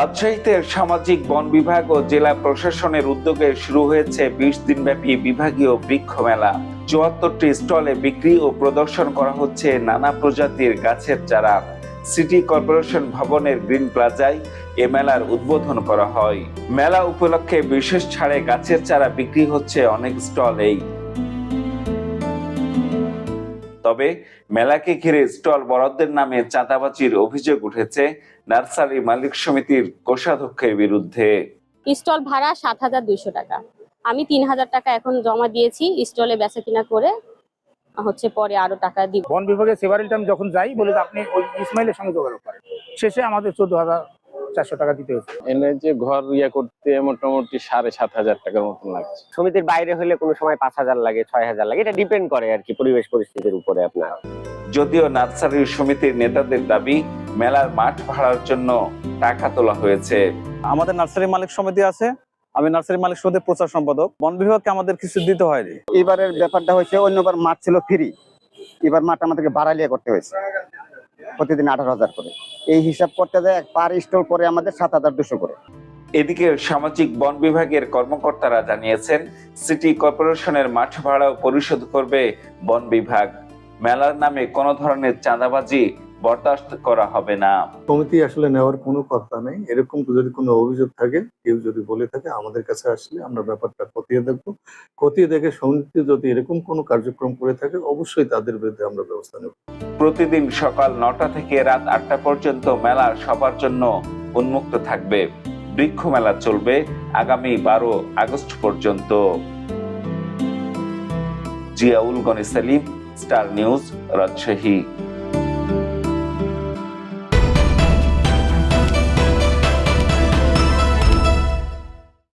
রাজশাহীতে সামাজিক বন বিভাগ ও জেলা প্রশাসনের উদ্যোগে শুরু হয়েছে 20 দিনব্যাপী বিভাগীয় বৃক্ষ মেলা। 74টি স্টলে বিক্রি ও প্রদর্শন করা হচ্ছে নানা প্রজাতির গাছের চারা। সিটি কর্পোরেশন ভবনের গ্রিন প্লাজায় এ মেলার উদ্বোধন করা হয়। মেলা উপলক্ষে বিশেষ ছাড়ে গাছের চারা বিক্রি হচ্ছে অনেক স্টলেই। তবে মেলাকে ঘিরে স্টল বরাদ্দের নামে চাঁদাবাজির অভিযোগ উঠেছে নার্সারি মালিক সমিতির কোষাধ্যক্ষের বিরুদ্ধে। স্টল ভাড়া ৭,২০০ টাকা। আমি ৩,০০০ টাকা এখন জমা দিয়েছি স্টলে বেচা কিনা করে, পরে আরো টাকা দিব। বন বিভাগের সেভারেল টাইম যখন যাই বলে আপনি ওই ইসমাইলের সঙ্গে যোগাযোগ করেন, শেষে আমাদের 14,400 টাকা দিতে হয়েছে। এনে যে ঘর করতে মোটামুটি 7,500 টাকার মতন লাগছে। সমিতির বাইরে হলে কোনো সময় 5,000 লাগে, 6,000 লাগে, এটা ডিপেন্ড করে আর কি পরিবেশ পরিস্থিতির উপরে আপনার। যদিও নার্সারি সমিতির নেতাদের দাবি মেলার মাঠ ভাড়ার জন্য টাকা তোলা হয়েছে। আমাদের নার্সারি মালিক সমিতি আছে, আমি নার্সারি মালিক সমিতির প্রচার সম্পাদক। বন বিভাগকে আমাদের কিছু দিতে হয়নি। এবারের ব্যাপারটা হয়েছে, অন্যবার মাঠ ছিল ফ্রি, এবার মাঠ আমাদেরকে বাড়ালিয়ে করতে হয়েছে, প্রতিদিন 18,000 করে। এই হিসাব করতে যায় পার স্টল পরে আমাদের 7,200 করে। এদিকে সামাজিক বন বিভাগের কর্মকর্তারা জানিয়েছেন সিটি কর্পোরেশনের মাঠ ভাড়াও পরিশোধ করবে বন বিভাগ। মেলার নামে কোনো ধরনের চাঁদাবাজি বরদাস্ত করা হবে না। কমিটি আসলে নেওয়ার কোনো কথা নেই। এরকম যদি কোনো অভিযোগ থাকে, কেউ যদি বলে থাকে, আমাদের কাছে আসলে আমরা ব্যাপারটা খতিয়ে দেখবো। খতিয়ে দেখে সমিতি যদি এরকম কোনো কার্যক্রম করে থাকে, অবশ্যই তাদের বিরুদ্ধে আমরা ব্যবস্থা নেব। প্রতিদিন সকাল 9টা থেকে রাত 8টা পর্যন্ত মেলা সবার জন্য উন্মুক্ত থাকবে। বৃক্ষ মেলা চলবে আগামী 12 আগস্ট পর্যন্ত। Ziaul Gani Selim, star news, Rajshahi.